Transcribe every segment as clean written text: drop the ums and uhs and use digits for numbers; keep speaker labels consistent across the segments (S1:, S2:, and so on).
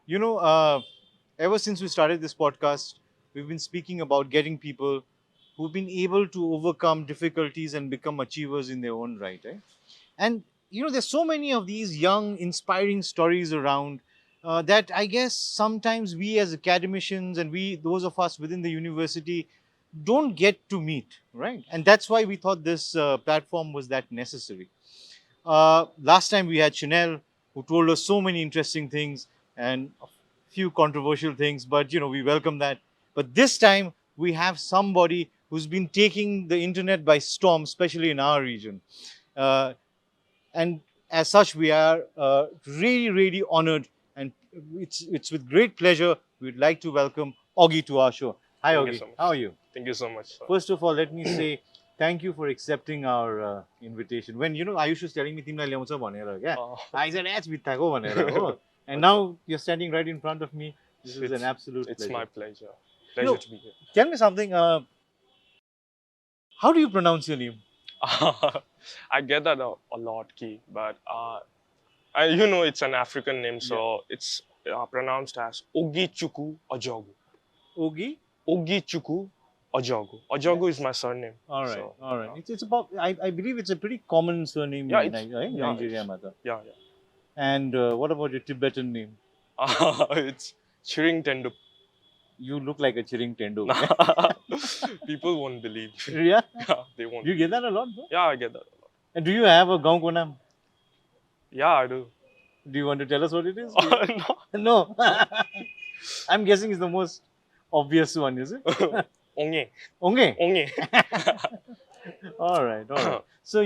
S1: You know, ever since we started this podcast, we've been speaking about getting people who've been able to overcome difficulties and become achievers in their own right. Eh? And there's so many of these young, inspiring stories around that I guess sometimes we as academicians and those of us within the university, don't get to meet, right? And that's why we thought this platform was that necessary. Last time we had Chanel, who told us so many interesting things and a few controversial things, but we welcome that. But this time we have somebody who's been taking the internet by storm, especially in our region. Uh, and as such, we are really, really honored, and it's with great pleasure we'd like to welcome Auggie to our show. Hi,
S2: Thank you
S1: Auggie.
S2: so
S1: How
S2: much.
S1: are you?
S2: Thank you so much, sir.
S1: First of all, let me say thank you for accepting our invitation. When Ayush was telling me तिमीलाई ल्याउँछ भनेर क्या, I said it's बित्थाको भनेर हो. And now you're standing right in front of me. This is an absolute
S2: it's
S1: pleasure.
S2: my pleasure.
S1: You
S2: Pleasure
S1: know,
S2: to be here.
S1: Tell me something. How do you pronounce your name?
S2: I get that a lot, Ki, but it's an African name, so it's pronounced as Ogechkwu Oejogu.
S1: Ogi?
S2: Ogechukwu Oejogu. Oejogu is my surname.
S1: All right,
S2: So,
S1: all right. It's about. I believe it's a pretty common surname
S2: Yeah,
S1: in
S2: it's-
S1: Nigeria, mother.
S2: yeah.
S1: And what about your Tibetan name?
S2: It's Chiring Tendu.
S1: You look like a Chiring Tendu.
S2: People won't believe.
S1: Yeah?
S2: Yeah, they won't.
S1: Do you get that a lot, bro?
S2: Yeah, I get that.
S1: And do you have a gaon ko naam?
S2: Yeah, I do.
S1: Do you want to tell us what it is?
S2: No.
S1: No. I'm guessing it's the most obvious one, is it?
S2: Onge.
S1: Onge.
S2: Onge.
S1: All right, all right. So,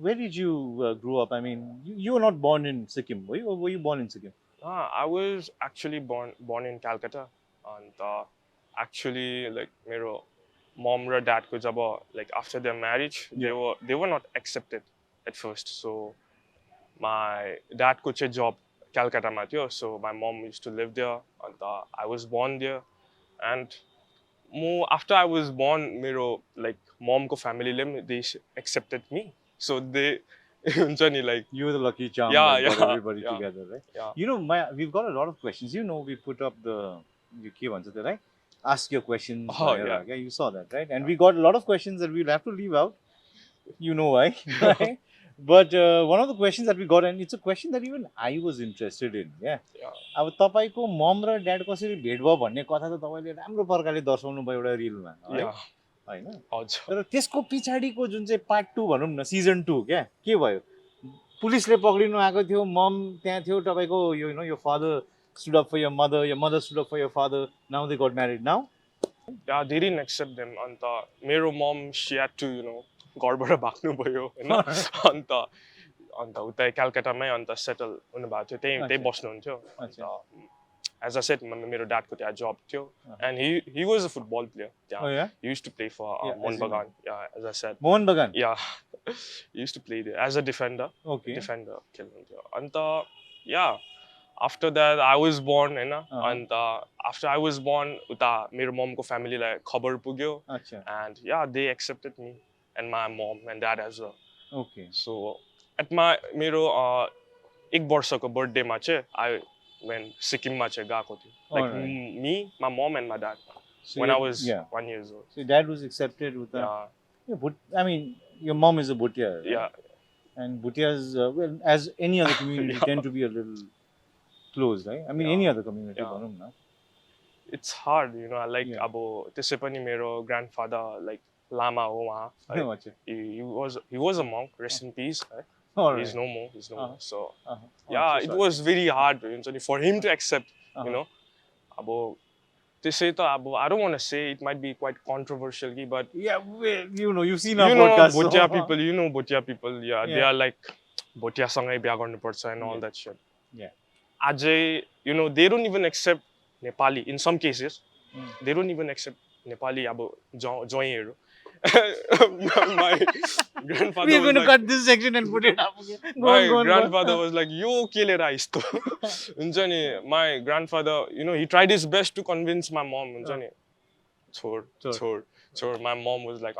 S1: where did you grow up? I mean, you were not born in Sikkim, were you? Or were you born in Sikkim?
S2: I was actually born in Calcutta, and actually like मेरो mom र dad को जब like after their marriage they were not accepted at first, so my dad को चाहिँ job Calcutta मा थियो, so my mom used to live there, and I was born there, and after I was born मेरो like mom को family ले they accepted me, so they हुन्छ नि like
S1: You were the lucky charm
S2: Yeah,
S1: that got
S2: yeah,
S1: everybody
S2: yeah.
S1: together, right?
S2: Yeah.
S1: We've got a lot of questions. We put up the key ones, right? Ask your questions.
S2: Oh,
S1: via-
S2: yeah.
S1: You saw that, right? And we got a lot of questions that we'll have to leave out. You know why, right? But one of the questions that we got, and it's a question that even I was interested in, yeah.
S2: Yeah.
S1: अब तपाईँको मम र dad कसरी भेट भयो भन्ने कथा त तपाईँले राम्रो प्रकारले दर्शाउनु भयो एउटा रिलमा, है?
S2: Yeah.
S1: होइन?
S2: हजुर.
S1: तर त्यसको पछाडिको जुन चाहिँ पार्ट 2 भनौँ न, सिजन 2 क्या, के भयो? पुलिसले पक्रिनु आएको थियो, मम त्यहाँ थियो, तपाईँको your father stood up for your mother stood up for your father. Now they got married. Now?
S2: Yeah, they didn't accept them. And मेरो mom, she had to, घरबाट भाग्नु भयो हैन. अन्त उतै कलकत्तामै अन्त सेटल हुनु भएको थियो. त्यही बस्नुहुन्थ्यो. अन्त as I said, मेरो dad को त्यहाँ job थियो, and he was a football player. Yeah.
S1: Oh yeah?
S2: He used to play for Mohun Bagan. Yeah, as I said.
S1: Mohan Bagan?
S2: Yeah. He used to play there as a defender.
S1: Okay.
S2: Defender खेल्नुहुन्थ्यो. अन्त yeah, after that I was born हैन. अन्त after I was born उता मेरो mom को family लाई खबर पुग्यो.
S1: अच्छा.
S2: And yeah, they accepted me and my mom and dad as well.
S1: Okay.
S2: So at मेरो 1 वर्षको birthday मा चाहिँ I went Sikkim मा चाहिँ गएको थियो. Like me, my mom and my dad.
S1: So
S2: when I was 1 years old.
S1: So your dad was accepted with
S2: Yeah.
S1: I mean, your mom is a Bhutia. Right?
S2: Yeah.
S1: And Bhutias, well, as any other community, tend to be a little close, right? I mean, any other community, भनौँ न.
S2: It's hard, like अब त्यसै पनि मेरो grandfather like Lama हो उहाँ.
S1: अच्छा.
S2: He was a monk, rest in peace. Right?
S1: Alright.
S2: He's no more. So
S1: so
S2: it was very hard for him to accept, अब त्यसै त अब I don't want to say, it might be quite controversial, but
S1: yeah, well, you've seen our podcast.
S2: Bhutia people, Bhutia people, they are like Bhutia सँगै बिहा गर्नुपर्छ and all that shit.
S1: Yeah.
S2: अझै they don't even accept Nepali in some cases. They don't even accept Nepali अब ज्वाइँहरू. My grandfather
S1: We're going to
S2: like,
S1: cut this section and put it up again.
S2: My grandfather was like, yo के लिएर ice त? हुन्छ नि, my grandfather, he tried his best to convince my mom. हुन्छ नि, छोड. My mom was like,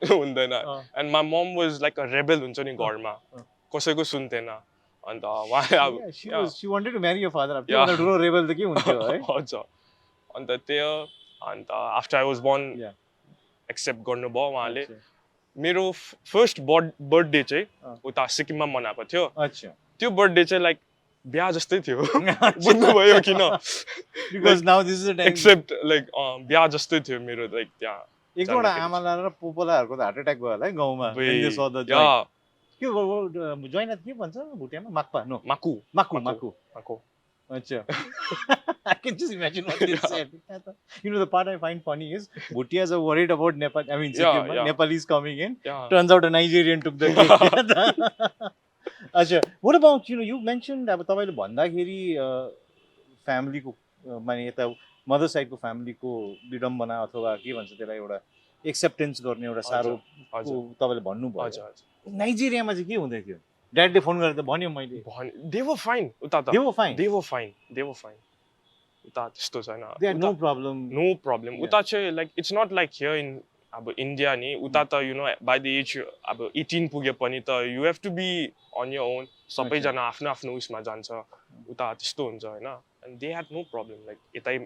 S2: हुँदैन. And my mom was like a rebel हुन्छ नि घरमा. कसैको सुन्थेन. अन्त उहाँ
S1: Yeah, she wanted to marry your father. अब त्योभन्दा ठुलो rebel त के हुन्थ्यो है?
S2: हजुर अन्त त्यो अन्त after I was born
S1: Yeah.
S2: Accept गर्नुभयो उहाँले
S1: अच्छा.
S2: मेरो फर्स्ट बर्थडे चाहिँ उता सिक्किममा मनाएको थियो
S1: अच्छा.
S2: त्यो बर्थडे चाहिँ लाइक बिहा जस्तै थियो बुझ्नुभयो किन
S1: Because now this is a time.
S2: Except like बिहा जस्तै थियो मेरो लाइक त्यहाँ
S1: एक दुईवटा आमाला र पोपोलाहरूको त हार्ट एट्याक भयो होला है गाउँमा when they saw the
S2: या
S1: joint. के जोइन के भन्छ भुटियामा माक्पा नो
S2: माकु
S1: माकु
S2: माकु
S1: माकु
S2: माकु
S1: अच्छा. I can just imagine what they said. You know, the part I find funny is Bhutias are worried about Nepal. I mean, Sikkim, Nepalese coming in. Turns out a Nigerian took the cake. Acha, what about, you mentioned अब तपाईले भन्दाखेरि family को माने यता mother साइडको फ्यामिलीको विडम्बना अथवा के भन्छ त्यसलाई एउटा एक्सेप्टेन्स गर्ने एउटा साह्रो तपाईले भन्नुभयो. नाइजेरियामा चाहिँ के हुँदै थियो? ड्याडले फोन गरेर त भन्यो मैले.
S2: दे वर फाइन उता त
S1: they were fine.
S2: They were fine they were fine उता त्यस्तो छैन.
S1: They are no problem.
S2: No problem उता चाहिँ like it's not like here in अब इन्डिया नि उता त you know by the age of 18 पुगे पनि त you have to be on your own. सबैजना आफ्नो आफ्नो उयसमा जान्छ उता त्यस्तो हुन्छ होइन. And they had no problem like यतै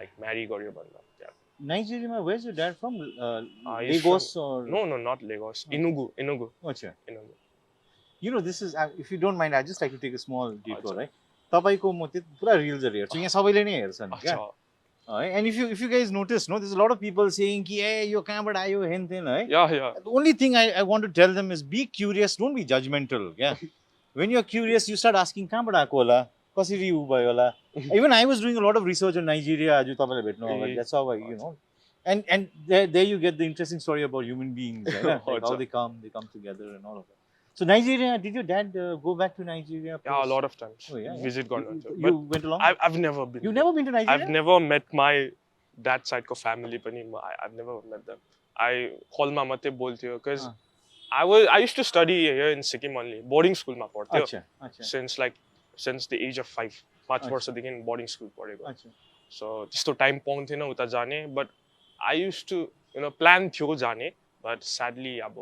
S2: लाइक म्यारी गर्यो भन्दा.
S1: Nigeria, where's your dad from? Lagos or?
S2: No, not Lagos. Enugu.
S1: Acha.
S2: Enugu.
S1: You know, this is, if you don't mind, I'd just like to take a small detour, right? तपाईको म त्यो पुरा रिल्सहरु हेर्छु यहाँ सबैले नै हेर्छन् क्या. And if you guys notice, no, there's a lot of people saying कि ए यो कहाँबाट आयो हेन तेन है.
S2: Yeah.
S1: The only thing I want to tell them is be curious, don't be judgmental. Yeah. When you're curious, you start asking कहाँबाट आएको होला, कसरी उ भयो होला. Even I was doing a lot of research on Nigeria आज तपाईले भेट्नु होला. That's how I, and there you get the interesting story about human beings, right? Like how they come together and all of that. So Nigeria, did your dad go back to Nigeria?
S2: Yeah, a lot of times.
S1: Oh, yeah.
S2: Visit Ghana.
S1: You went along?
S2: I've never been.
S1: You've never been to Nigeria?
S2: I've never met my that side ko family pani. I've never met them. I call ma mate bolthyo because I used to study here in Sikkim only, boarding school ma padthyo. Since the age of 5 वर्षदेखि boarding school पढेको. So त्यस्तो time पाउँथेन उता जाने, but I used to plan थियो जाने, but sadly अब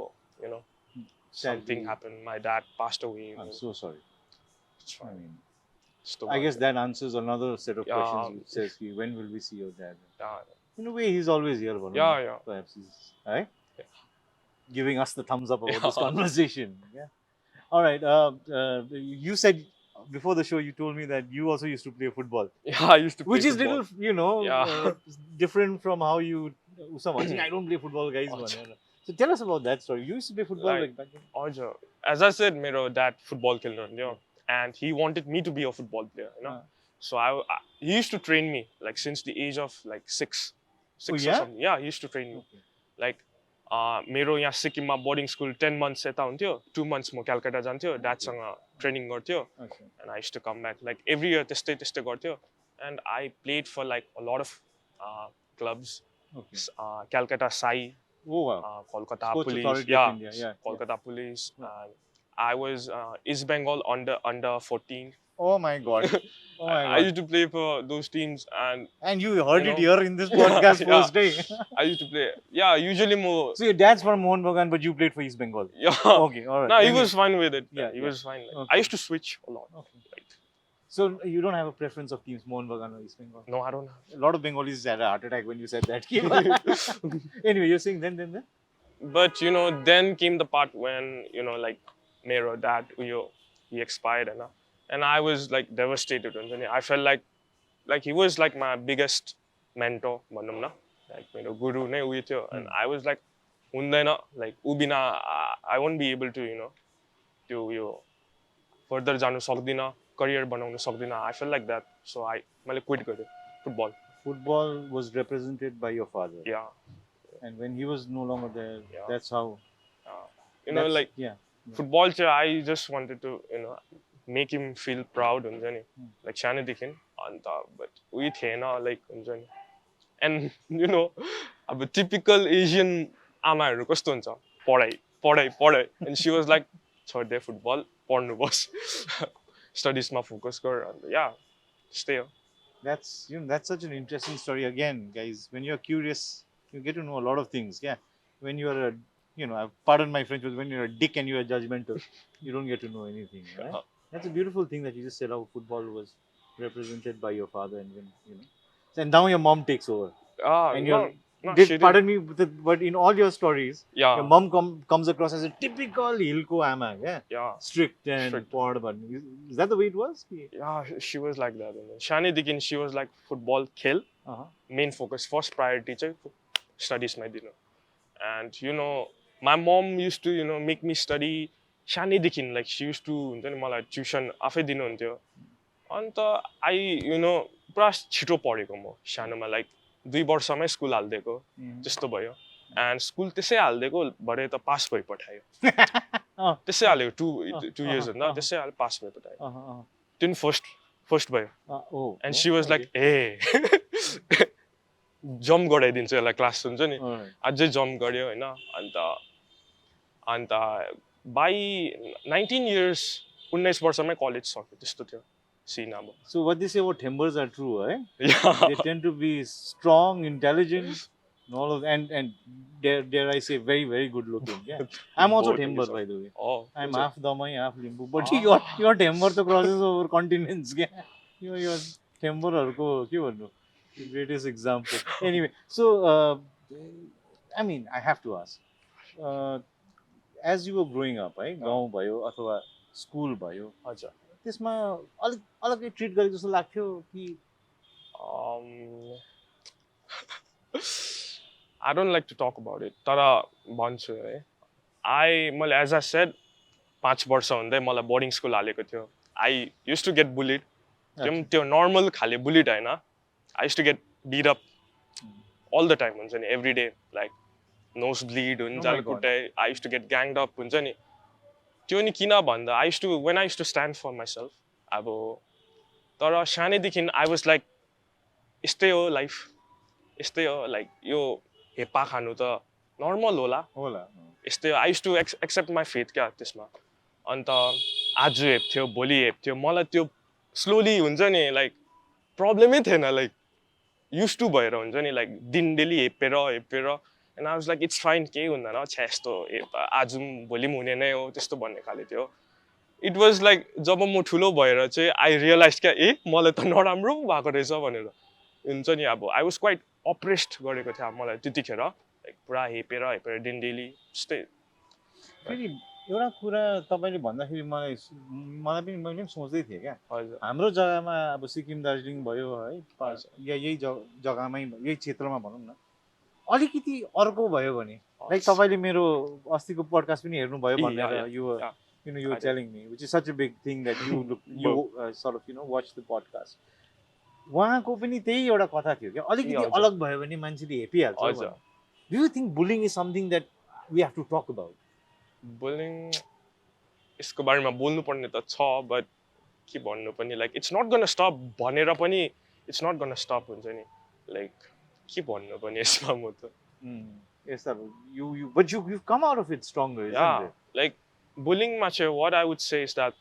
S2: something happened. My dad passed away.
S1: I'm so sorry.
S2: It's fine.
S1: I guess that answers another set of questions. It says, when will we see your dad? In a way, he's always here.
S2: Yeah.
S1: Perhaps he's right? Giving us the thumbs up about this conversation. Yeah. All right. You said before the show, you told me that you also used to play football.
S2: Yeah, I used to play
S1: Which is
S2: football.
S1: little, different from how you... I don't play football, guys. So tell us about that story. You used to play football like back then?
S2: As I said, my dad football killer, and he wanted me to be a football player, So he used to train me like since the age of like 6 or something. Yeah, he used to train me. Okay. Like मेरो यहाँ सिक्किममा boarding school 10 months यता हुन्थ्यो, 2 months म कलकत्ता जान्थ्यो, ड्याडसँग training गर्थ्यो, and I used to come back like every year त्यस्तै गर्थ्यो. And I played for like a lot of clubs. Calcutta Sai, Kolkata Police, Kolkata Police. I was East Bengal under 14.
S1: Oh my God!
S2: I used to play for those teams,
S1: and you heard it here in this podcast first day.
S2: I used to play. Yeah, usually more.
S1: So your dad's from Mohun Bagan, but you played for East Bengal.
S2: Yeah.
S1: Okay, all right.
S2: No, he was fine with it. Yeah, he was fine. Okay. I used to switch a lot.
S1: Okay. Right. So you don't have a preference of teams, Mohun Bagan or East Bengal?
S2: No, I don't have.
S1: A lot of Bengalis had a heart attack when you said that. Anyway, you're saying then?
S2: But then came the part when like Mero dad, he expired and I was like devastated. I felt like he was like my biggest mentor, like guru ne uyo thyo, and I was like hundaina, like ubina I won't be able to to further janu sakdina, career banaunu sakdina. I felt like that, so I quit gare football.
S1: Football was represented by your father.
S2: Yeah.
S1: And when he was no longer there, that's how
S2: football I just wanted to make him feel proud, like सानैदेखि अन्त but we थिएन like and अब typical Asian आमाहरू कस्तो हुन्छ, पढाइ and she was like छोड्दे football, पढ्नु बस, studies मा focus गर, and stay.
S1: That's such an interesting story. Again, guys, when you're curious, you get to know a lot of things. Yeah, when you're a pardon my French, but when you're a dick and you're judgmental, you don't get to know anything. Right? That's a beautiful thing that you just said how football was represented by your father, and then and now your mom takes over. And
S2: No, no, she
S1: did
S2: did.
S1: pardon me, but in all your stories, your
S2: Yeah,
S1: mom comes across as a typical Hilko ama, yeah,
S2: yeah,
S1: strict and
S2: strict.
S1: poured. But is that the way it was?
S2: Yeah, she was like that. Shani Dikin, she was like football खेल, main focus, first priority चाहिँ studies मै दिनु. And my mom used to make me study सानैदेखि, like she used to हुन्छ नि मलाई tuition आफै दिनुहुन्थ्यो. अन्त पुरा छिटो पढेको म सानोमा, लाइक 2 वर्षमै स्कुल हालिदिएको त्यस्तो भयो. एन्ड स्कुल त्यसै हालिदिएको भरे त पास भइपठायो. त्यसै हालेको 2 years होइन, त्यसै हाले पास भइपठायो. त्यो फर्स्ट भयो. And she was like a jump गराइदिन्छ यसलाई क्लास हुन्छ नि, अझै जम्प गर्यो होइन. अन्त बाई 19 years 19 वर्षमै कलेज सक्यो, त्यस्तो थियो सिन अब.
S1: So what they say about Thembers are true, eh?
S2: Yeah.
S1: They tend to be strong, intelligent, and all of and dare I say very very good looking. Yeah, I'm also Thember, by the way.
S2: Oh,
S1: I'm half Damai, half Limbu. But your Thember to crosses over continents. Yeah, your Thember ko ke bhannu? The greatest example. Anyway, so I mean, I have to ask. As you were growing up, है गाउँ भयो अथवा school भयो,
S2: हजुर,
S1: त्यसमा अलिक अलग्गै treat गरेको जस्तो लाग्थ्यो कि?
S2: I don't like to talk about it. तर भन्छु है, मैले एज आई सेड 5 वर्ष हुँदै मलाई बोर्डिङ स्कुल हालेको थियो. I used to get bullied. त्यो नर्मल खाले बुलिड होइन. I used to get beat up all the time हुन्छ नि, every day, like nose bleed हुन्छ, खुट्टा. I used to get ganged up हुन्छ नि. त्यो नि किन भन्दा I used to when I used to stand for myself. अब तर सानैदेखि आई वाज लाइक यस्तै हो लाइफ, यस्तै हो, लाइक यो हेप्पा खानु त नर्मल होला यस्तै हो. I used to accept my faith क्या त्यसमा. अन्त आज हेप्थ्यो, भोलि हेप्थ्यो, मलाई त्यो स्लोली हुन्छ नि, लाइक प्रब्लमै थिएन, लाइक युज टु भएर हुन्छ नि, लाइक दिन daily Hepher. And I was like it's fine, केही हुँदैन, छ्या यस्तो आज भोलि पनि हुने नै हो, त्यस्तो भन्ने खाले थियो. इट वाज लाइक जब म ठुलो भएर चाहिँ आई रियलाइज क्या, मलाई त नराम्रो भएको रहेछ भनेर हुन्छ नि. अब आई वाज क्वाइट अप्रेस्ड गरेको थियो मलाई त्यतिखेर, लाइक पुरा हेपेर दिन डेली त्यस्तै.
S1: फेरि एउटा कुरा तपाईँले भन्दाखेरि मलाई पनि मैले पनि सोच्दै थिएँ क्या. हाम्रो जग्गामा अब सिक्किम दार्जिलिङ भयो है, या यही जग्गामै यही क्षेत्रमा भनौँ न, अलिकति अर्को भयो भने, लाइक तपाईँले मेरो अस्तिको पडकास्ट पनि हेर्नुभयो भनेर you were telling me, which is such a big thing that you sort of watch the podcast. उहाँको पनि त्यही एउटा कथा थियो क्या, अलिकति अलग भयो भने मान्छेले हेपिहाल्छ. Do you think bullying is something that we have to talk about?
S2: Bullying यसको बारेमा बोल्नुपर्ने त छ, बट के भन्नु पनि, लाइक इट्स नट गन स्टप भनेर पनि इट्स नट गन स्टप हुन्छ नि, लाइक के भन्नु पनि यसमा म त.
S1: Yes sir, but you've come out of it stronger, isn't it?
S2: Like बुलिङमा चाहिँ what I would say is that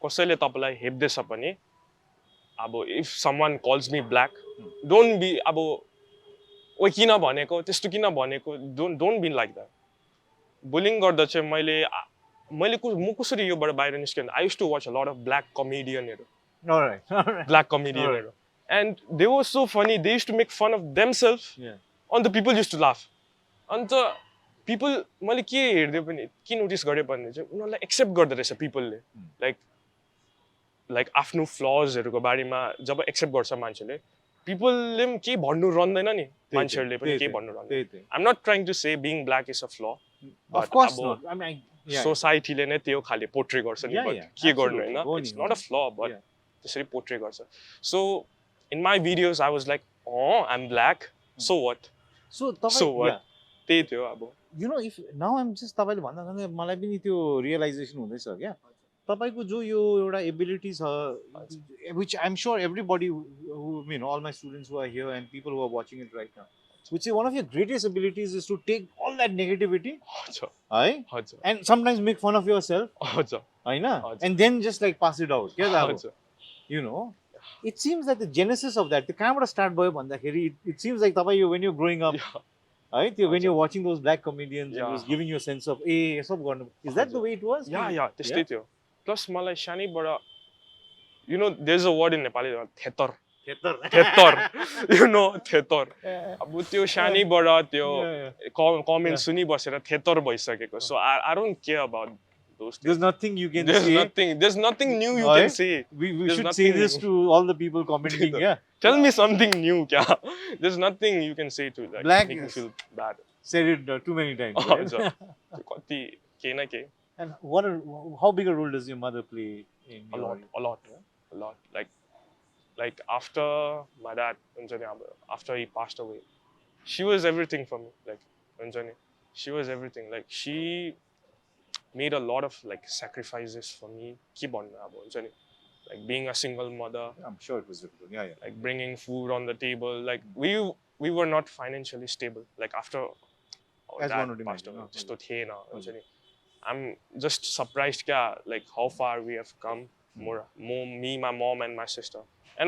S2: कसैले तपाईँलाई हेप्दैछ पनि, अब if someone calls me black, don't be अब ओ किन भनेको त्यस्तो किन भनेको, don't be like that. Bullying गर्दा चाहिँ म कसरी योबाट बाहिर निस्केँ, I used to watch a lot of black कमेडियनहरू, ब्ल्याक कमेडियनहरू, and they was so funny. They used to make fun of themselves, अन्त पिपल युज टु लाफ. अन्त पिपल मैले के हेर्दै पनि के नोटिस गरेँ भने चाहिँ उनीहरूलाई एक्सेप्ट गर्दो रहेछ पिपलले. लाइक आफ्नो फ्लजहरूको बारेमा जब एक्सेप्ट गर्छ मान्छेले, पिपलले पनि केही भन्नु रहँदैन नि, मान्छेहरूले पनि केही भन्नु रहँदैन. I am not trying to say being black is a flaw, सोसाइटीले नै त्यो खाले पोर्ट्रे गर्छ नि, के गर्नु होइन, it's not a flaw, but त्यसरी पोर्ट्रे गर्छ. So in my videos I was like I am black, so what, त्यही थियो. अब
S1: इफ नाउ आइम जस्ट तपाईँले भन्दा मलाई पनि त्यो रियलाइजेसन हुँदैछ क्या, तपाईँको जो यो एउटा एबिलिटी छ, which I'm sure everybody all my students who are here and people who are watching it right now, which is one of your greatest abilities is to take all that negativity, and sometimes make fun of yourself, and then just like pass it out. It seems that the genesis of that, the camera start boy bhandakeri, it seems like when you're growing up, right? When you're watching those black comedians, it was giving you a sense of, is that the way it was?
S2: त्यस्तै थियो. Plus मलाई सानैबाट you know there's a word in Nepali thetar
S1: Thetar.
S2: thetar you know thetar
S1: Yeah,
S2: अब त्यो सानैबाट त्यो
S1: yeah.
S2: Comment
S1: Yeah.
S2: सुनिबसेर thetar भइसकेको so I don't care about those
S1: There's
S2: things.
S1: nothing you can say.
S2: There's nothing new you
S1: Aye.
S2: can say.
S1: We
S2: There's
S1: should say
S2: nothing
S1: this
S2: new.
S1: to all the people commenting. Yeah.
S2: Tell me something new kya there's nothing you can say to like
S1: Black
S2: make me
S1: is-
S2: feel bad.
S1: Said it too many times. Right?
S2: हजुर त्यो कति केही न केही
S1: And how big a role does your mother play in
S2: a
S1: your
S2: lot a lot like after my dad हुन्छ नि अब after he passed away she was everything for me like हुन्छ नि she was everything like she made a lot of like sacrifices for me के भन्नु अब हुन्छ नि like being a single mother
S1: I'm sure it was difficult. Yeah, yeah.
S2: like bringing food on the table like we were not financially stable like after our
S1: As
S2: dad
S1: one would
S2: passed
S1: imagine,
S2: away
S1: no,
S2: त्यस्तो थिएन हुन्छ नि I'm just surprised क्या like how far we have come me my mom and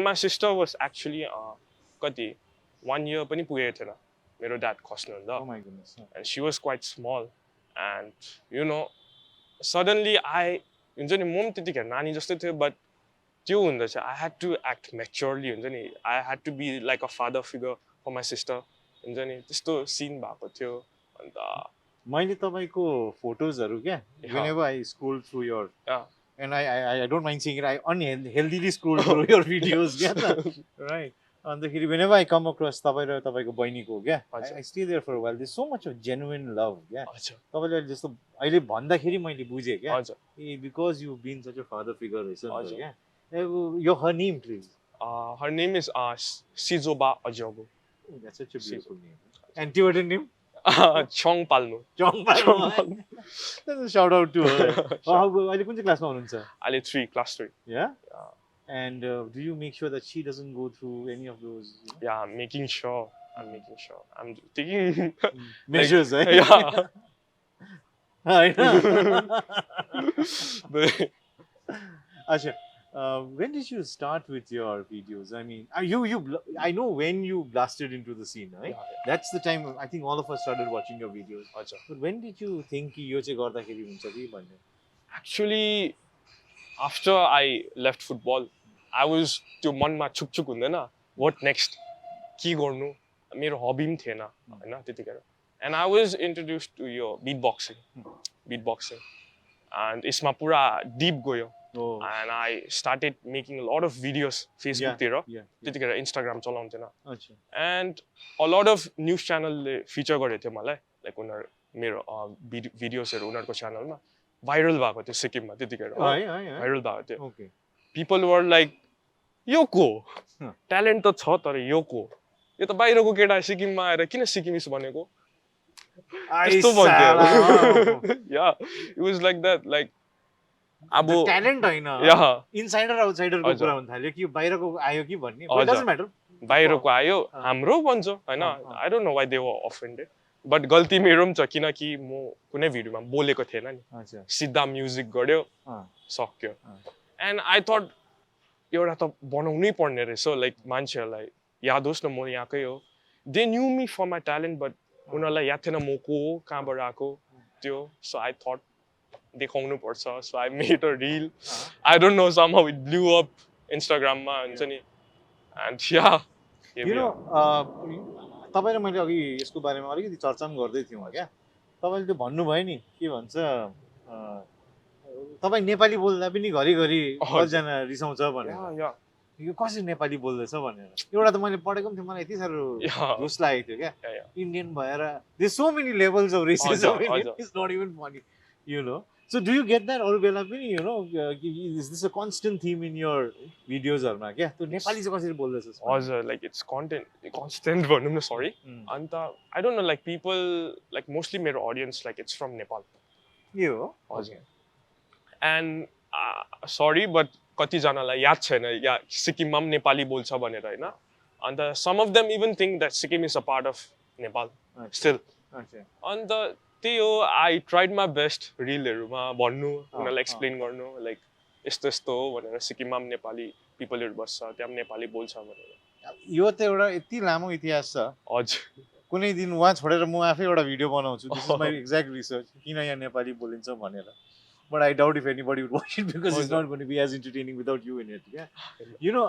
S2: my sister was actually कति 1 year पनि पुगेको थिएन मेरो dad खस्नुहुँदा
S1: Oh my goodness. Yeah.
S2: and she was quite small and you know suddenly I हुन्छ नि म पनि त्यतिखेर नानी जस्तै थियो but त्यो हुँदा चाहिँ I had to act maturely हुन्छ नि I had to be like a father figure for my sister हुन्छ नि त्यस्तो सिन भएको थियो अन्त
S1: मैले तपाईँको photos-हरु क्या
S2: Yeah.
S1: whenever I scroll through your
S2: yeah
S1: and I don't mind saying it, I unhealthily scroll through your videos क्या त right अन्तखेरि whenever I come across तपाईँ र तपाईँको बहिनीको क्या
S2: हजुर।
S1: I stay there for a while. There's so much of genuine love क्या
S2: हजुर
S1: तपाईँले अहिले जस्तो अहिले भन्दाखेरि मैले बुझेँ क्या
S2: हजुर
S1: ए because you've been such a father figure रहेछ नि त
S2: हजुर।
S1: क्या your her name please.
S2: her name is Sizoba Oejogu
S1: Oh, that's such a beautiful name. And Tibetan name?
S2: Chong Palmu
S1: Chongpa. That's a shout out to her. अहिले कुन चाहिँ क्लासमा हुनुहुन्छ?
S2: अहिले 3 class 3
S1: Yeah?
S2: Yeah.
S1: And do you make sure that she doesn't go through any of those
S2: yeah I'm making sure I'm taking
S1: measures, right?
S2: yeah
S1: I know.
S2: but
S1: Asha, when did you start with your videos? I mean, I know when you blasted into the scene, right?
S2: yeah,
S1: That's the time I think all of us started watching your videos.
S2: हजुर
S1: But when did you think कि यो चाहिँ गर्दाखेरि हुन्छ कि भन्ने?
S2: actually after I left football I was त्यो मनमा छुकछुक हुँदैन what next के गर्नु मेरो हबी पनि थिएन हैन त्यतिखेर and I was introduced to your beatboxing and यसमा पुरा deep गयो
S1: Oh,
S2: and I started making a lot of videos Facebook तिर
S1: yeah.
S2: त्यतिखेर Instagram चलाउँथेन
S1: अच्छा.
S2: and a lot of news channel ले feature गरेको थियो मलाई like उनीहरु मेरो भिडियोसहरु उनीहरुको च्यानलमा भाइरल भएको थियो सिक्किममा त्यतिखेर
S1: है.
S2: भाइरल भएको थियो
S1: Okay.
S2: people were like यो को
S1: Huh.
S2: ट्यालेन्ट त छ तर यो को यो त बाहिरको केटा सिक्किममा आएर किन सिक्किमिस बनेको त्यस्तो भन्थ्यो yeah it was like that like अब
S1: The talent हैन.
S2: yeah
S1: इनसाइडर आउटसाइडरको
S2: हजुर।
S1: कुरा हुन थाल्यो कि बाहिरको आयो कि भन्ने. But it
S2: हजुर।
S1: doesn't matter.
S2: बाहिरको आयो हाम्रो भन्छ हैन I don't know why they were offended but गल्ती मेरो पनि छ किनकि म कुनै भिडियोमा बोलेको थिएन नि
S1: अच्छा.
S2: सिधा म्युजिक गर्यो सक्यो and I thought एउटा त बनाउनै पर्ने रहेछ लाइक मान्छेहरुलाई याद होस् न म यहाँकै हो they knew me for my talent but उनीहरुलाई याद थिएन म को हो कहाँबाट आएको त्यो so I thought देखाउनु पर्छ so I made a reel I don't know somehow it blew up Instagram मा हुन्छ नि and yeah here
S1: You
S2: we
S1: know,
S2: are.
S1: तपाईँ र मैले अघि यसको बारेमा अलिकति चर्चा पनि गर्दै थियौँ क्या तपाईँले त्यो भन्नुभयो नि के भन्छ तपाईँ नेपाली बोल्दा पनि घरिघरि कतिजना रिसाउँछ भनेर
S2: yeah yeah
S1: यो कसरी नेपाली बोल्दैछ भनेर एउटा त मैले पढेको पनि थियो मलाई यति साह्रो
S2: yeah
S1: जोस लागेको थियो क्या
S2: yeah
S1: इन्डियन भएर there so many levels of racism
S2: हजुर।
S1: It's not even funny you know so do you get that अरू बेला पनि you know is this a constant theme in your भिडियोजहरुमा क्या त्यो नेपाली चाहिँ कसरी बोल्दैछस्
S2: हजुर लाइक इट्स कन्टेन्ट भनौँ न सरी अन्त I don't know like people like mostly मेरो audience like it's from Nepal
S1: के हो
S2: हजुर एन्ड सरी बट कतिजनालाई याद छैन या सिक्किममा पनि नेपाली बोल्छ भनेर होइन अन्त some of them even think that Sikkim is a part of Nepal still
S1: अच्छा
S2: अन्त त्यही हो आई ट्राइड माई बेस्ट रिलहरूमा भन्नु उनीहरूलाई एक्सप्लेन गर्नु लाइक यस्तो यस्तो हो भनेर सिक्किममा पनि नेपाली पिपलहरू बस्छ त्यहाँ पनि नेपाली बोल्छ भनेर
S1: यो त एउटा यति लामो इतिहास छ
S2: हजुर
S1: कुनै दिन उहाँ छोडेर म आफै एउटा भिडियो बनाउँछु this is my exact research किन यहाँ नेपाली बोलिन्छ भनेर but I doubt if anybody would watch it because it's
S2: हजुर
S1: not going to be as entertaining without you in it. Yeah. You know,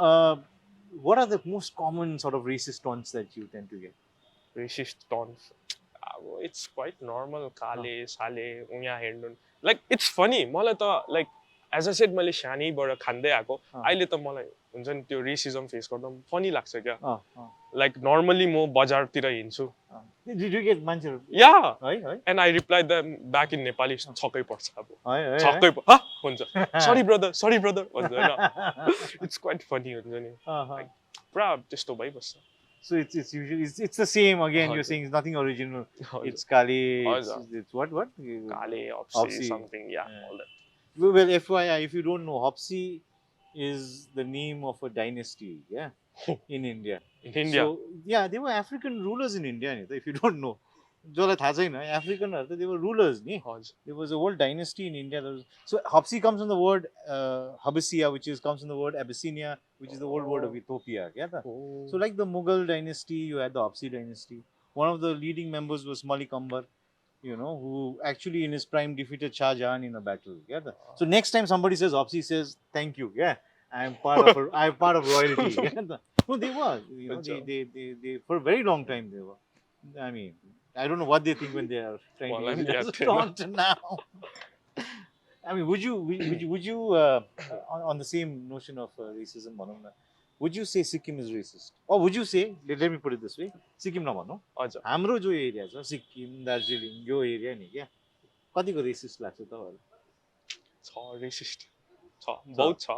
S1: what are the most common sort of racist taunts that you tend to get?
S2: racist taunts अब it's quite normal काले साले उहाँ हेर्नु like it's funny मलाई त like as I said मैले सानैबाट खाँदै आएको अहिले त मलाई हुन्छ नि त्यो रेसिजम फेस गर्दा फनी लाग्छ क्या like normally म बजारतिर हिँड्छु
S1: Did you get मान्छेहरू
S2: yeah
S1: है है
S2: and I replied them back in Nepali छक्कै पर्छ अब
S1: है है
S2: छक्कै ह हुन्छ sorry brother भन्छ हैन it's quite funny हुन्छ नि like पुरा त्यस्तो भइबस्छ
S1: So it's usually it's the same again. You're saying it's nothing original. It's Kali. It's what?
S2: Kale,
S1: Hopsi.
S2: Opsi, something. Yeah, all that.
S1: Well, FYI, if you don't know, Hopsi is the name of a dynasty. Yeah, in India.
S2: In India.
S1: So yeah, they were African rulers in India. If you don't know, जसलाई थाहा छैन Africanहरू त they were rulers नि. There was a whole dynasty in India. So Hopsi comes from the word Habassia, which comes from the word Abyssinia, which is the old word of Ethiopia. Yeah, so like the Mughal dynasty, you had the Hopsi dynasty. One of the leading members was Malik Ambar, you know, who actually in his prime defeated Shah Jahan in a battle. Yeah, so next time somebody says Hopsi, says thank you. Yeah, I'm part of royalty. Yeah? No, they were. You know, they for a very long time they were. I mean, I don't know what they think when they are trying to use it as a taunt now. I mean, would you on the same notion of racism, would you say Sikkim is racist? Or would you say, let me put it this way, Sikkim नभनौँ हाम्रो जो area छ सिक्किम दार्जिलिङ यो area नि क्या कतिको resist लाग्छ तपाईँहरु
S2: छ resist छ बहुत छ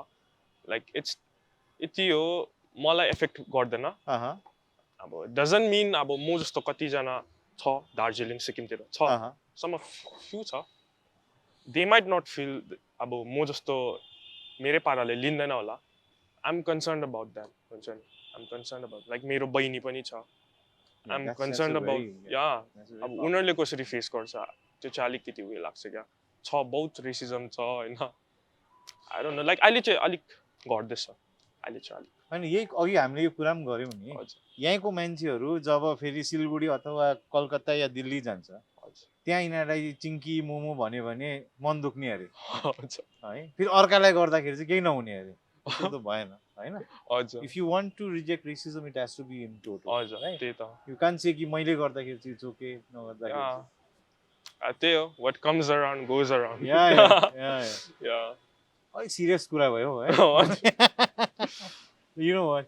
S2: लाइक इट्स यति हो मलाई एफेक्ट गर्दैन अब डजन्ट मिन अब म जस्तो कति जना छ दार्जिलिङ सिक्किमतिर छ सम अफ फ्यु छ दे माइट नट फिल अब म जस्तो मेरै पाराले लिँदैन होला I am concerned about that हुन्छ नि I am concerned about like मेरो बहिनी पनि छ आई एम कन्सर्न्ड अबाउट या अब उनीहरूले कसरी फेस गर्छ त्यो चाहिँ अलिकति उयो लाग्छ क्या छ बहुत रेसिजम छ होइन आई डोन्ट नो लाइक अहिले चाहिँ अलिक घट्दैछ अहिले चाहिँ अलिक
S1: होइन यही अघि हामीले यो कुरा पनि गऱ्यौँ नि यहीँको मान्छेहरू जब फेरि सिलगढी अथवा कलकत्ता या दिल्ली जान्छ त्यहाँ यिनीहरूलाई चिङ्की मोमो भन्यो भने मन दुख्ने अरे है फेरि अर्कालाई गर्दाखेरि चाहिँ केही नहुने अरे त्यो त भएन हैन if you want to reject racism it has to be in total
S2: त्यही त
S1: यु कान्ट से कि मैले गर्दाखेरि चाहिँ इट्स ओके नगर्दाखेरि
S2: त्यही हो what comes around goes around
S1: या या अलिक सिरियस कुरा भयो है यु नो वाट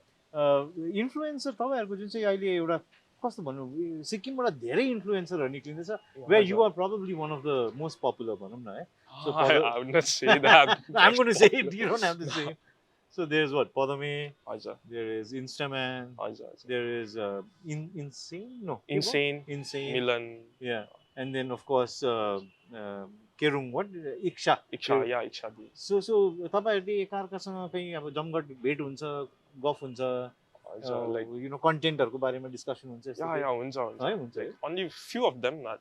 S1: इन्फ्लुएन्सर तपाईँहरूको जुन चाहिँ अहिले एउटा कस्तो भन्नु सिक्किमबाट धेरै इन्फ्लुएन्सरहरू निक्लिँदैछ where you are probably one of the most popular भनौँ न है
S2: So I would not say that.
S1: I'm going to say it. You don't have to say it. So there's what? Padame. There is Instaman. There is Insane. No.
S2: Insane. Milan.
S1: Yeah. And then of course Kerung. What? Iksha.
S2: Yeah, Iksha.
S1: So तपाईहरुले एकअर्कासँग कहीं अब जमघट भेट हुन्छ गफ हुन्छ like you know कन्टेन्टहरुको बारेमा discussion हुन्छ
S2: या हुन्छ only few of them not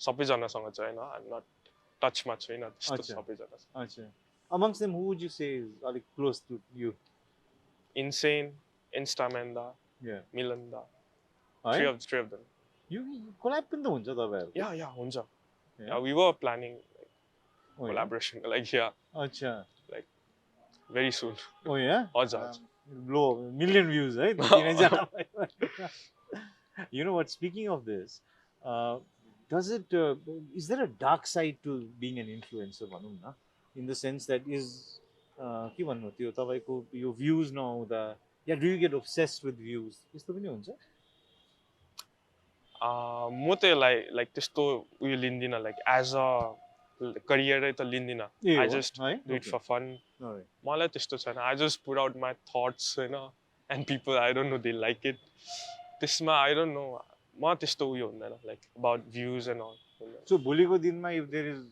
S2: सबैजनासँग चाहिँ हैन I'm not touch मा छैन त्यस्तो सबैजना
S1: अच्छा amongst them who would you say is like close to you
S2: Insane Instamanda Milanda three of them
S1: you collab पनि त हुन्छ तपाईहरु
S2: या हुन्छ we were planning like collaboration like
S1: अच्छा
S2: like very soon
S1: oh yeah
S2: हजुर
S1: blow million views right you know what speaking of this does it is there a dark side to being an influencer भनौँ न in the sense that is के भन्नु त्यो तपाईको यो views नआउँदा या do you get obsessed with views यस्तो पनि हुन्छ
S2: म त लाइक त्यस्तो उयो लिन्दिन लाइक एज अ करियरै त लिन्दिन I just do it for fun मलाई त्यस्तो छैन I just put out my thoughts हैन and people I don't know they like it त्यसमा आई डोन्ट नो म त्यस्तो उयो हुँदैन like about views and all
S1: so भोलिको दिनमा if there is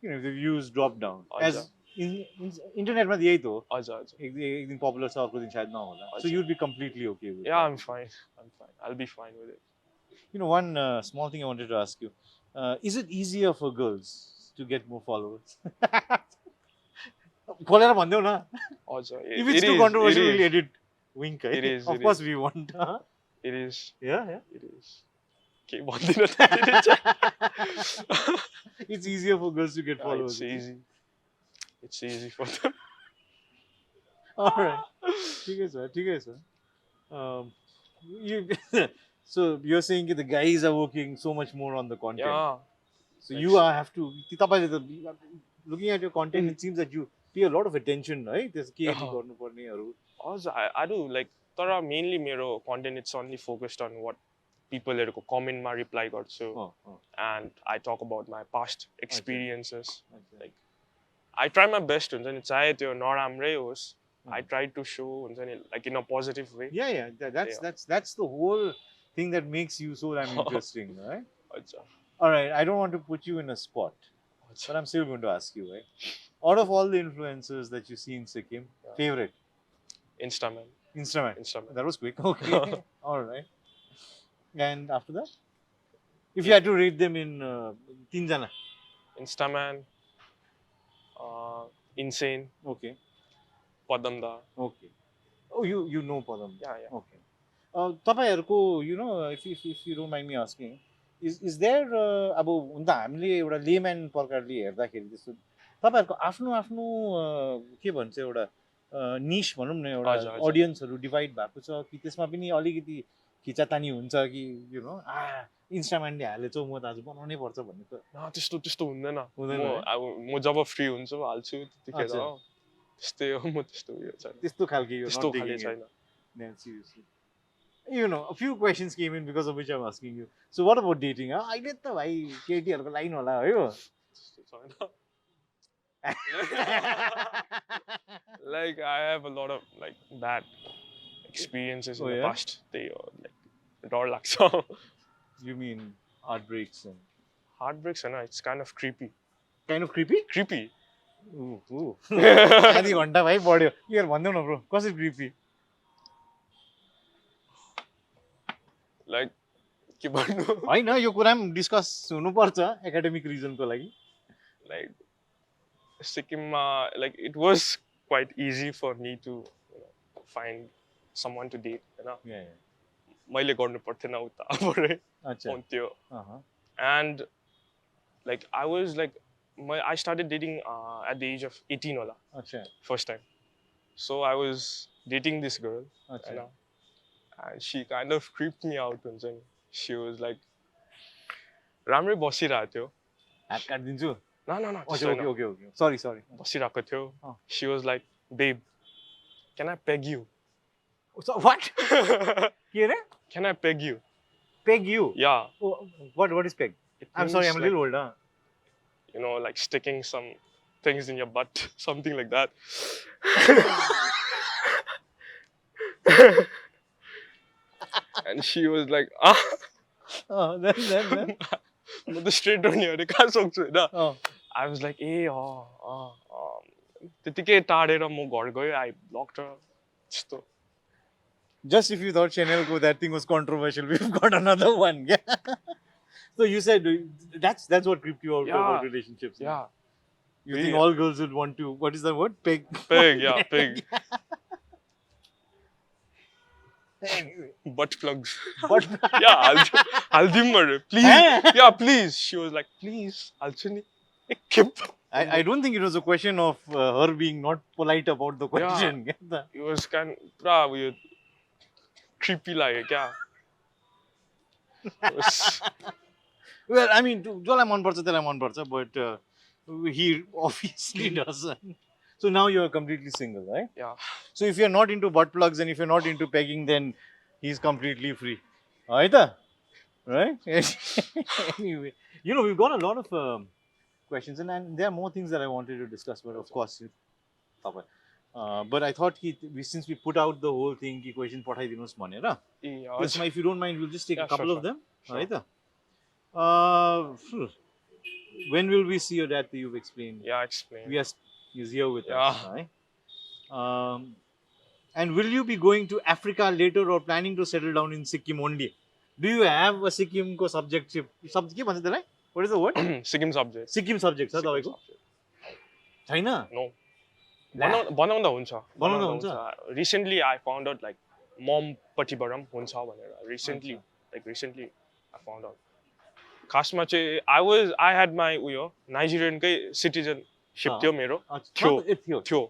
S1: you know the views drop down as इन्टरनेटमा त यही त हो
S2: हजुर
S1: एक दिन पपुलर छ अर्को दिन सायद नहोला so you would be completely okay with
S2: yeah I am fine I'll be fine with it.
S1: You know, one small thing I wanted to ask you. Is it easier for girls to get more followers? Follower bhandeau na. If it's too controversial, we'll edit. Wink.
S2: It is.
S1: Of course we want.
S2: It is.
S1: Yeah.
S2: It is. केही भन्दिनँ त्यतिले चाहिँ
S1: It's easier for girls to get followers.
S2: It's easy for them.
S1: All right. ठीक है sir. You so you're saying that the guys are working so much more on the content.
S2: Yeah.
S1: So you have to. Looking at your content, it seems that you pay a lot of attention, right? There's
S2: I do like तर mainly मेरो content it's only focused on what people हरुको comment मा reply गर्छु and I talk about my past experiences. Like I try my best हुन्छ नि चाहे त्यो नराम्रै होस् I try to show हुन्छ नि like in a positive way.
S1: Yeah. That's the whole thing that makes you so damn interesting, right? All right, I don't want to put you in a spot, but I'm still going to ask you, right? Out of all the influencers that you see in Sikkim, favorite?
S2: Instaman.
S1: That was quick. Okay. All right. And after that? If you had to rate them in Tinjana.
S2: Instaman, Insane.
S1: Okay.
S2: Padamda.
S1: Okay. Oh, you know Padam.
S2: Yeah.
S1: Okay. तपाईहरुको you know if you don't mind me asking, is there अब हुन त हामीले एउटा lemon प्रकारले हेर्दाखेरि त्यस्तो तपाईहरुको आफ्नो के भन्छ एउटा निश भनौं न एउटा ऑडियन्सहरु डिवाइड भएको छ कि त्यसमा पनि अलिकति खिचातानी हुन्छ कि यु नो इन्स्टाग्रामले हालेछ म त आज बनाउनै पर्छ भन्ने त
S2: त्यस्तो हुँदैन म जब फ्री हुन्छु हाल्छु त्यतिखेर त्यस्तै हो म त्यस्तो
S1: खालके यो
S2: त्यस्तो खाले छैन.
S1: No, seriously. You know, a few questions came in because of which I'm asking you. So what about dating? अहिले त भाइ केटीहरुको लाइन होला है हो.
S2: Like I have a lot of like bad experiences in the past. They like डर लाग्छ.
S1: You mean heartbreaks and
S2: heartbreaks and it's kind of creepy.
S1: Kind of creepy?
S2: Creepy.
S1: Ooh. आधी घण्टा भाइ बढ्यो. यार भन्देऊ न ब्रो, कसरी creepy?
S2: Like के भन्नु
S1: हैन यो कुरा पनि डिस्कस हुनु पर्छ एकाडेमिक रिजनको लागि.
S2: Like Sikkim like it was quite easy for me to find someone to date, you know.
S1: Yeah.
S2: मैले गर्नु पर्थेन उता अबरे हुन्थ्यो. And like I was like I started dating at the age of 18 होला. First time. So I was dating this girl, you know, and she kind of creeped me out हुन्छ नि. She was like राम्रै बसिरहेको थियो.
S1: हात काट्दिन्छु.
S2: No.
S1: Okay. Sorry.
S2: बसिरहेको थियो. She was like, babe, can I peg you?
S1: So what? के रे?
S2: Can I peg you?
S1: Peg you?
S2: Yeah.
S1: Oh, what is peg? I'm sorry, I'm a little old, huh?
S2: You know, like sticking some things in your butt, something like that. And she was like,
S1: then.
S2: But the straight on here, I was like, hey, त्यतिकै टाढेर म घर गयो. I blocked her.
S1: Just if you thought Chanel that thing was controversial, we've got another one. Yeah. So you said that's what creeped you out about relationships.
S2: Yeah.
S1: You think all girls would want to, what is the word? Peg.
S2: Peg.
S1: Anyway.
S2: Butt plugs. Yeah, I'll give her. Please. Yeah, please. She was like, please.
S1: I don't think it was a question of her being not polite about the question.
S2: Yeah. It was kind of weird. Creepy like, yeah.
S1: Well, I mean, जसलाई मन पर्छ त्यसलाई मन पर्छ, but he obviously doesn't. So now you are completely single, right?
S2: Yeah.
S1: So if you're not into butt plugs and if you're not into pegging, then he's completely free. Right? Anyway, you know, we've got a lot of questions and there are more things that I wanted to discuss, but of course, Thapa. But I thought since we put out the whole thing, the question pathaidinus bhanera. Yeah. If you don't mind, we'll just take a couple of them.
S2: Sure.
S1: Right? When will we see your dad? You've explained.
S2: Yeah, explain.
S1: He's here with us. Right? And will you be going to Africa later or planning to settle down in Sikkim only? Do you have a Sikkim subject? What is the word?
S2: Sikkim subject.
S1: Sikkim subject. China?
S2: No. बनाउँदा हुन्छ. Recently I found out like mom patibaram huncha bhanera. Recently. I found out. खासमा चाहिँ I had my उयो नाइजेरियनकै citizenship थियो मेरो थियो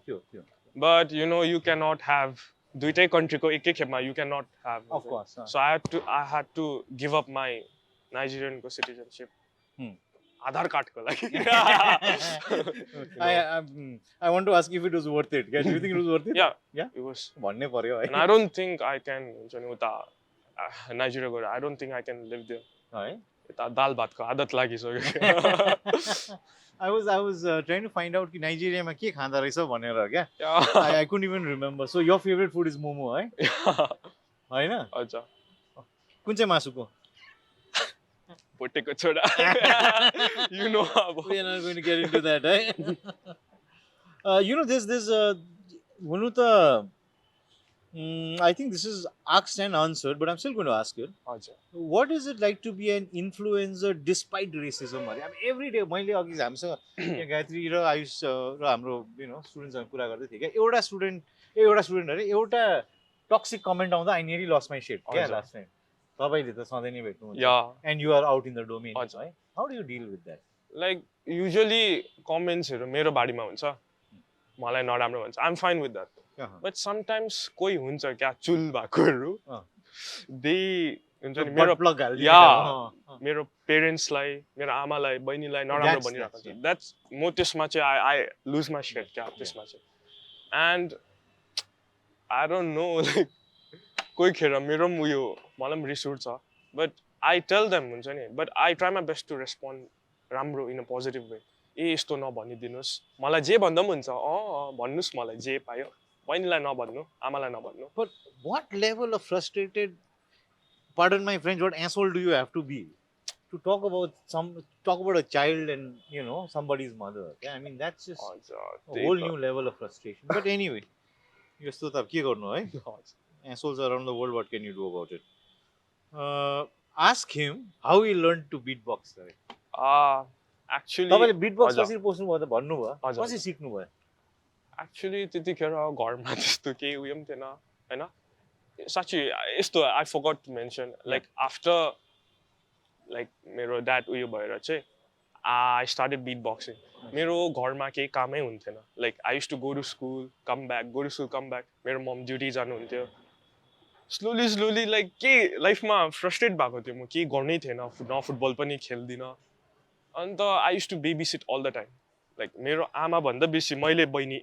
S2: but you know you cannot have दुईटै कन्ट्रीको एकै खेपमा you cannot have
S1: Of course.
S2: so I had to give up my नाइजेरियनको citizenship Aadhaar कार्डको लागि
S1: I want to ask if it was worth it. Do you think it was worth it?
S2: Yeah, it was.
S1: भन्नै पर्यो है.
S2: And I don't think I can हुन्छ नि उता Nigeria गएर I don't think I can live there.
S1: है.
S2: यता दाल भातको आदत लागिसक्यो.
S1: I was trying to find out कि नाइजेरियामा के खाँदा रहेछ भनेर क्या. I couldn't even remember. So your favorite food is momo, है? हैन?
S2: अच्छा.
S1: कुन चाहिँ मासुको?
S2: पोटेको छोरा. You know about.
S1: We are not going to get into that, right? You know, this one of the I think this is asked and answered, but I'm still going to ask it.
S2: हजुर.
S1: What is it like to be an influencer despite racism? I mean, every day, मैले अघि हामीसँग गायत्री र आयुष र हाम्रो स्टुडेन्टसँग कुरा गर्दै थिएँ क्या. एउटा स्टुडेन्ट अरे एउटा टक्सिक कमेन्ट आउँदा आई नियरली लस्ट माई शिट क्या लास्ट टाइम. तपाईले त सधैँ नै भेट्नुहुन्छ. And you are out in the domain, है? How do you deal with that?
S2: Like usually कमेन्ट्सहरु मेरो बारेमा हुन्छ. मलाई नराम्रो भन्छ. I'm fine with that. But sometimes कोही हुन्छ क्या चुल भएकोहरु. They हुन्छ नि मेरो पेरेन्ट्सलाई मेरो आमालाई बहिनीलाई नराम्रो भनिरहेको हुन्छ. That's म त्यसमा चाहिँ I lose my shit क्या त्यसमा चाहिँ. And I don't know like कोही खेर मेरो पनि उयो मलाई पनि रिस उठ्छ. But I tell them हुन्छ नि. But I try my best to respond राम्रो in a positive way. ए यस्तो नभनिदिनुस्. मलाई जे भन्दा पनि हुन्छ. भन्नुस् मलाई जे पायो. बहिनीलाई नभन्नु, आमालाई नभन्नु.
S1: But what level of frustrated, pardon my French, what asshole do you have to be to talk about a child and somebody's mother? Yeah, I mean that's just a whole new level of frustration. But anyway, यस्तो त के गर्नु है? Assholes around the world, what can you do about it? Ask him how he learned to beatbox.
S2: Actually
S1: तपाईले beatbox कसरी पोस्नु भयो त भन्नु भयो? कसरी सिक्नु भयो?
S2: Actually त्यतिखेर घरमा त्यस्तो केही उयो पनि थिएन हैन. साच्चै यस्तो I forgot to mention like after like मेरो dad उयो भएर चाहिँ I started beatboxing. मेरो घरमा केही कामै हुन्थेन. Like I used to go to school, come back, go to school, come back. मेरो मम ड्युटी जानु हुन्थ्यो. Slowly like के लाइफमा फ्रस्ट्रेट भएको थियो म केही गर्नै थिएन. न फुटबल पनि खेल्दिन. अन्त I used to babysit all the time. Like मेरो आमा भन्दा बेसी मैले बहिनी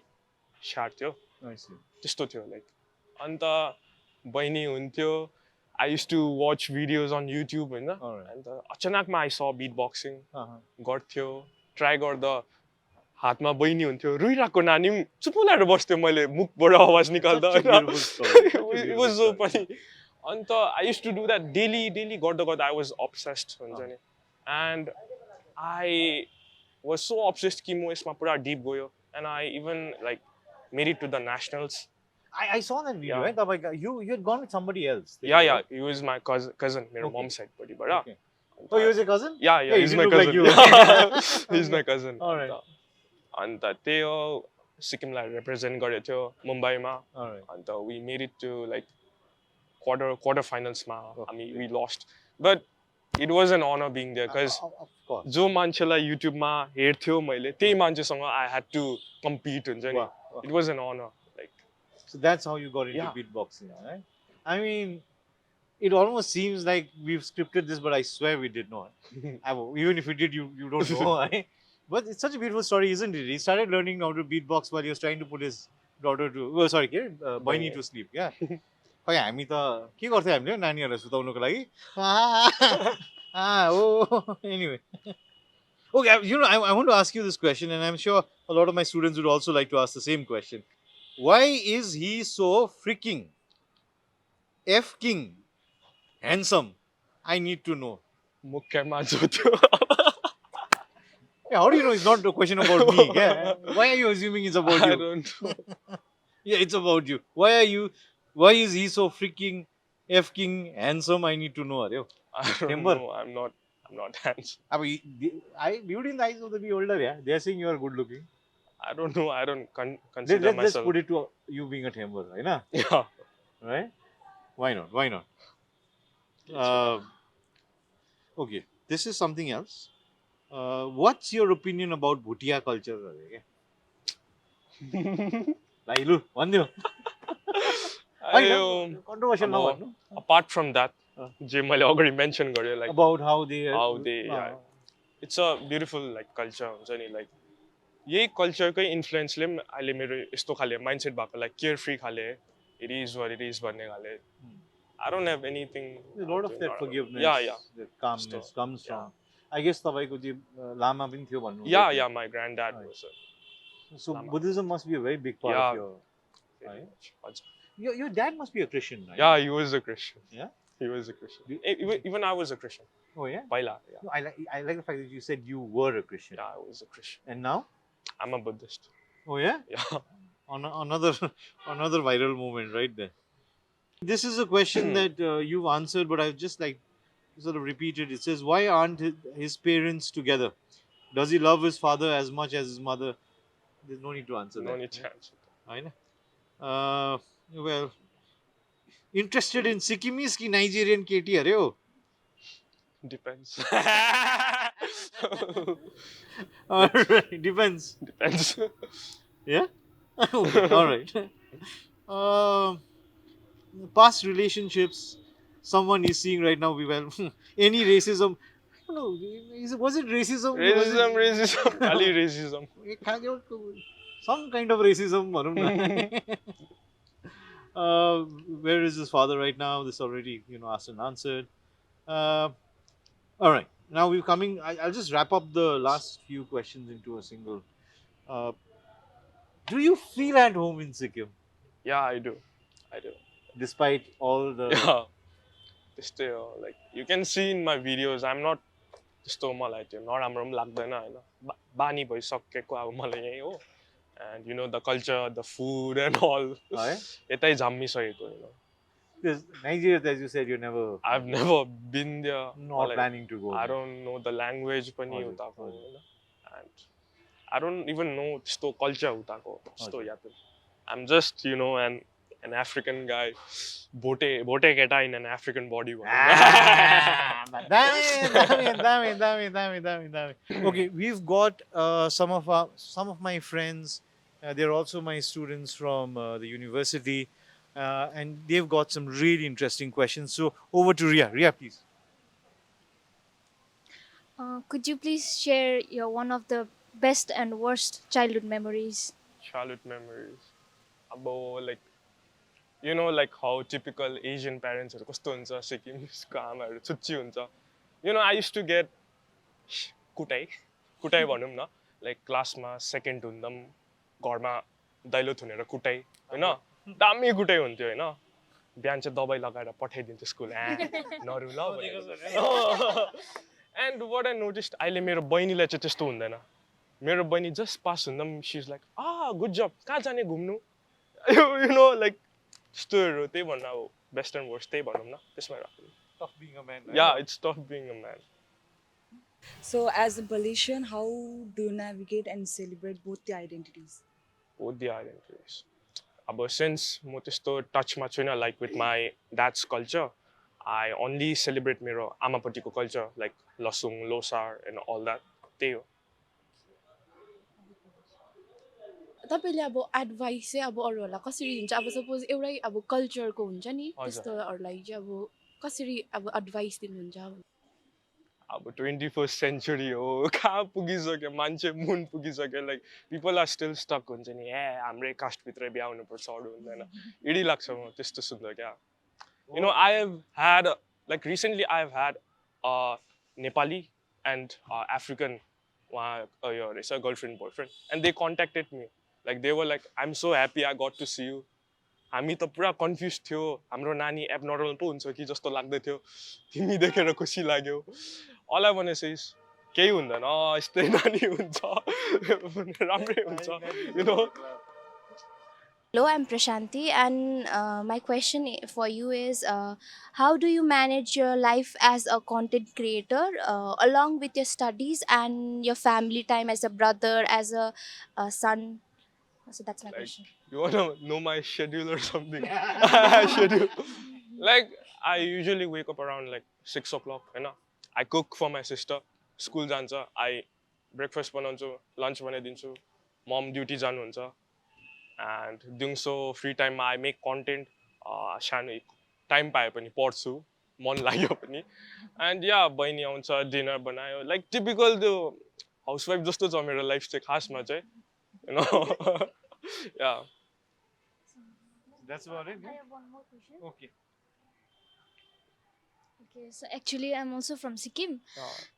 S2: स्याहार्थ्यो. त्यस्तो थियो लाइक. अन्त बहिनी हुन्थ्यो. I used to watch videos on YouTube हैन. अन्त अचानकमा I saw beatboxing. गर्थ्यो. ट्राई गर्दा हातमा बहिनी हुन्थ्यो. रुइराको नानी पनि चुप लाएर बस्थ्यो मैले मुखबाट आवाज निकाल्दा. It was so funny. अन्त I used to do that daily गर्दा I was obsessed हुन्छ नि. And I was so obsessed कि म यसमा पुरा deep गयो. And I even like made it to the nationals.
S1: I saw that video, right? You had gone with somebody else.
S2: Yeah. He was my cousin, मेरो mom side buddy.
S1: Okay. Oh, he was your cousin?
S2: Yeah, he's my cousin. Like he's my cousin.
S1: All right.
S2: अन्त त्यो सिक्किमलाई represent गरेको थियो मुम्बईमा.
S1: All right.
S2: अन्त we made it to like quarter finals मा. I mean we lost. But it was an honor being there because जो मान्छेलाई YouTube मा हेर्थ्यो मैले त्यही मान्छेसँग I had to compete हुन्छ नि. It was an honor.
S1: So that's how you got into beatboxing, right? I mean, it almost seems like we've scripted this, but I swear we did not. Even if we did, you don't know, right? But it's such a beautiful story, isn't it? He started learning how to beatbox while he was trying to put his daughter to, Baini to sleep. Yeah. हामी त के गर्थ्यौ हामीले नानीहरुलाई सुताउनको लागि? Anyway. Okay, I want to ask you this question, and I'm sure a lot of my students would also like to ask the same question. Why is he so freaking F-king handsome? I need to know.
S2: Mukhia मा जो थियो.
S1: Yeah, how do you know it's not a question about me? Yeah. Why are you assuming it's about you?
S2: I don't know.
S1: Yeah, it's about you. Why is he so freaking F-king handsome? I need to know.
S2: I don't know. I'm not handsome.
S1: Beauty in the eyes of the beholder, yeah. They are saying you are good looking.
S2: I don't know. I don't consider myself.
S1: Let's put it to you being a timber, right?
S2: Yeah.
S1: Right? Why not? Okay, this is something else. What's your opinion about Bhutia culture? Lailu, one new.
S2: I,
S1: Controversial now,
S2: अब
S1: no?
S2: apart from that,
S1: Uh,
S2: जे मैले अगाडि mention गरेँ like
S1: About how they.
S2: how they yeah, it's a beautiful like culture हुन्छ नि like यही कल्चरकै इन्फ्लुएन्सले पनि अहिले मेरो यस्तो खाले माइन्डसेट भएको लाइक केयर फ्री खाले it is were it is भन्ने खाले I don't have anything
S1: A lot of that forgiveness,
S2: या या
S1: that calmness
S2: So,
S1: comes
S2: yeah.
S1: from. I guess तपाईँको चाहिँ लामा पनि थियो भन्नु
S2: या
S1: हुँदै थियो।
S2: या माई grand dad was
S1: So
S2: Lama.
S1: Buddhism must be a very big part
S2: Yeah.
S1: of your.
S2: very
S1: Right.
S2: much हजुर
S1: Your dad must be a Christian, right?
S2: Yeah, he was a Christian.
S1: Yeah?
S2: He was a Christian.
S1: You-
S2: Even I was a Christian.
S1: Oh yeah.
S2: Paila, yeah.
S1: No, I like the fact that you said you were a Christian.
S2: Yeah, I was a Christian.
S1: And now?
S2: I'm a Buddhist.
S1: Oh yeah.
S2: Yeah.
S1: Another another viral moment right there. This is a question that you've answered, but I've just like sort of repeated. It says, why aren't his parents together? Does he love his father as much as his mother? There's no need to answer
S2: No
S1: that.
S2: need to answer.
S1: I know. Well, interested in Sikkimese ki Nigerian KT are you?
S2: Depends.
S1: Alright, depends.
S2: Depends.
S1: Yeah? Okay, alright. Past relationships, someone is seeing right now, well, any racism. I don't know, was it racism?
S2: Racism. Ali racism.
S1: Some kind of racism. भनौँ न. Where is his father right now? This already, asked and answered. All right. Now we're coming. I'll just wrap up the last few questions into a single. Do you feel at home in Sikkim,
S2: Yeah, I do. I do.
S1: despite all the?
S2: Yeah. Still, like you can see in my videos, I'm not त्यस्तो मलाई त्यो नराम्रो पनि लाग्दैन हैन बानी भइसकेको अब मलाई यही हो and the culture, the food and all
S1: है?
S2: यतै झम्मिसकेको
S1: Because Nigeria, as you said, you never.
S2: I've never been there.
S1: Not planning to go.
S2: I don't know the language पनि
S1: हजुर,
S2: उताको
S1: हजुर.
S2: हैन and I don't even know त्यस्तो culture उताको त्यस्तो याद I'm just an African guy bote केटा in an African body
S1: Dami. Okay, we've got some of my friends. They're also my students from the university, and they've got some really interesting questions. So over to Riya. Riya, please.
S3: Could you please share your one of the best and worst childhood memories?
S2: childhood memories about like like how typical Asian parents are कस्तो हुन्छ सिक्किमको आमाहरू छुच्ची हुन्छ I used to get कुटाइ भनौँ न like क्लासमा second हुँदा घरमा दैलो थुनेर कुटाइ हैन दामी कुटाइ हुन्थ्यो हैन बिहान चाहिँ दबाई लगाएर पठाइदिन्थ्यो school नरु law and what I noticed अहिले मेरो बहिनीलाई चाहिँ त्यस्तो हुँदैन मेरो बहिनी जस्ट पास हुँदा सी इज लाइक गुड जब कहाँ जाने घुम्नु लाइक त्यस्तोहरू त्यही भन्नु अब बेस्ट एन्ड वर्स्ट त्यही भनौँ न त्यसमै राख्नु
S1: Tough being a man.
S2: या इट्स टफ बिङ अ म्यान
S4: So, as a Balishan, how do you navigate and celebrate both the identities?
S2: both the identities. But since म त्यस्तो टचमा छैन like with my that's culture I only celebrate मेरो आमापट्टिको culture like लसुङ Losar and all that त्यही हो
S4: तपाईँले अब एडभाइस चाहिँ अब अरूहरूलाई कसरी दिन्छ अब सपोज एउटै अब कल्चरको हुन्छ नि त्यस्तोहरूलाई चाहिँ अब कसरी अब एडभाइस दिनुहुन्छ
S2: अब 21st सेन्चुरी हो कहाँ पुगिसक्यो मान्छे मुन पुगिसक्यो like people are still stuck हुन्छ नि हाम्रै कास्टभित्रै बिहा हुनुपर्छ अरू हुँदैन इडी लाग्छ म त्यस्तो सुन्दा क्या I have had like recently I have had Nepali and African उहाँ यो रहेछ girlfriend boyfriend and they contacted me like they were like I am so happy I got to see you हामी त पुरा कन्फ्युज थियो हाम्रो नानी एबनर्मल पो हुन्छ कि जस्तो लाग्दै थियो तिमी देखेर खुसी लाग्यो all I want to say is केही हुँदैन यस्तै नानी हुन्छ राम्रै हुन्छ
S3: Hello, I'm Prashanti, and my question for you is how do you manage your life as a content creator along with your studies and your family time as a brother, as a son? So that's my
S2: Like,
S3: question.
S2: you want to know my schedule or something? Schedule. Like, I usually wake up around like 6 o'clock, you know. I cook for my sister. School जान्छ. I breakfast बनाउँछु, lunch बनाइदिन्छु. Mom duty जानुहुन्छ. And doing so free time I make content. सानो time पाए पनि पढ्छु. मन लाग्यो पनि. And yeah, बहिनी आउँछ, dinner बनायो. Like typical त्यो housewife जस्तो छ मेरो life चाहिँ खासमा चाहिँ. You know. Yeah.
S1: That's about it.
S3: I have one more question.
S1: Okay.
S3: Okay, so actually I'm also from Sikkim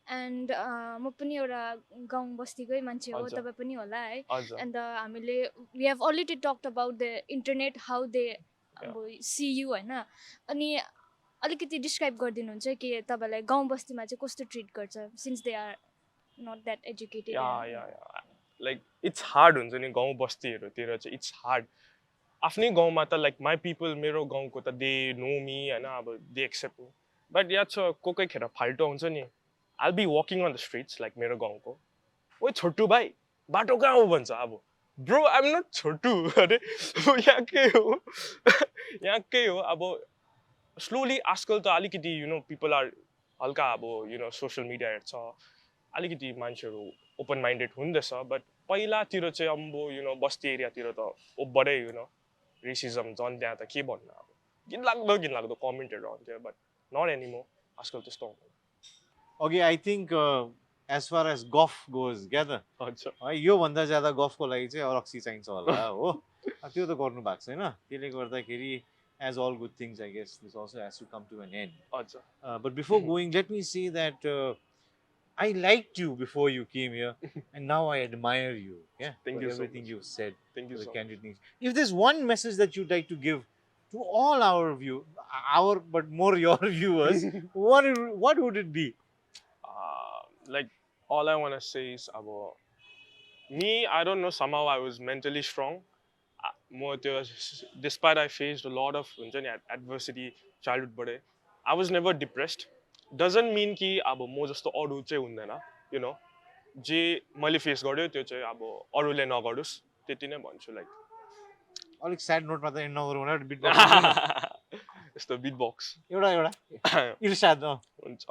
S3: and म पनि एउटा गाउँ बस्तीकै मान्छे हो, तपाईँ पनि होला है. And हामीले we have already talked about the internet, how they see you हैन. अनि अलिकति डिस्क्राइब गरिदिनुहुन्छ कि तपाईलाई गाउँ बस्तीमा चाहिँ कस्तो ट्रिट गर्छ, since they are not that educated.
S2: Yeah. Like it's hard हुन्छ नि गाउँ बस्तीहरुतिर चाहिँ it's hard. आफ्नै गाउँमा त like my people मेरो गाउँको त they know me हैन, अब they accept me. But याद छ कोही खेर फाल्टो हुन्छ नि. I'll be walking on the streets like मेरो गाउँको. ओइ छोटु भाइ बाटो कहाँ हो भन्छ अब. Bro, I'm not छोटु. अरे यहाँकै हो अब slowly आजकल त अलिकति you know people are हल्का अब you know social media हेर्छ. अलिकति मान्छेहरु open minded हुँदैछ, but पहिलातिर चाहिँ अम्बो you know बस्ती एरियातिर त ओबरै you know racism झन् त्यहाँ त के भन्नु अब. घिनलाग्दो कमेन्टहरु आउँथ्यो, but not anymore. आजकल त्यस्तो हुँदैन.
S1: Okay, I think as far as golf goes, gather. यो भन्दा ज्यादा गफको लागि चाहिँ रक्सी चाहिन्छ होला हो. त्यो त गर्नु भएको छैन. त्यसले गर्दाखेरि as all good things, I guess this also has to come to an end. But before going, let me say that I liked you before you came here, and now I admire you. Yeah,
S2: Thank you so
S1: everything
S2: much.
S1: you've said.
S2: Thank you
S1: for the
S2: so
S1: candid needs. If there's one message that you'd like to give to all our but more your viewers, what would it be?
S2: Like all I want to say is about me. I don't know. Somehow I was mentally strong. Despite I faced a lot of adversity childhood, but I was never depressed. Doesn't mean कि अब म जस्तो अरू चाहिँ हुँदैन. You know, जे मैले face गर्यो त्यो चाहिँ अब अरूले नगरोस् त्यति नै भन्छु. Like
S1: अलिक sad note मा त end नगरौँ न, beatbox.
S2: यस्तो beatbox.
S1: एउटा इर्षाद
S2: हुन्छ.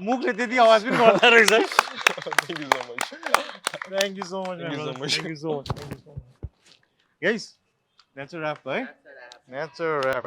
S1: मुखले त्यति आवाज पनि गर्दा रहेछ.
S2: Thank you so much.
S1: Thank you so much.
S2: Thank you so much.
S1: Thank you so much. Guys, that's a wrap, right? That's a wrap.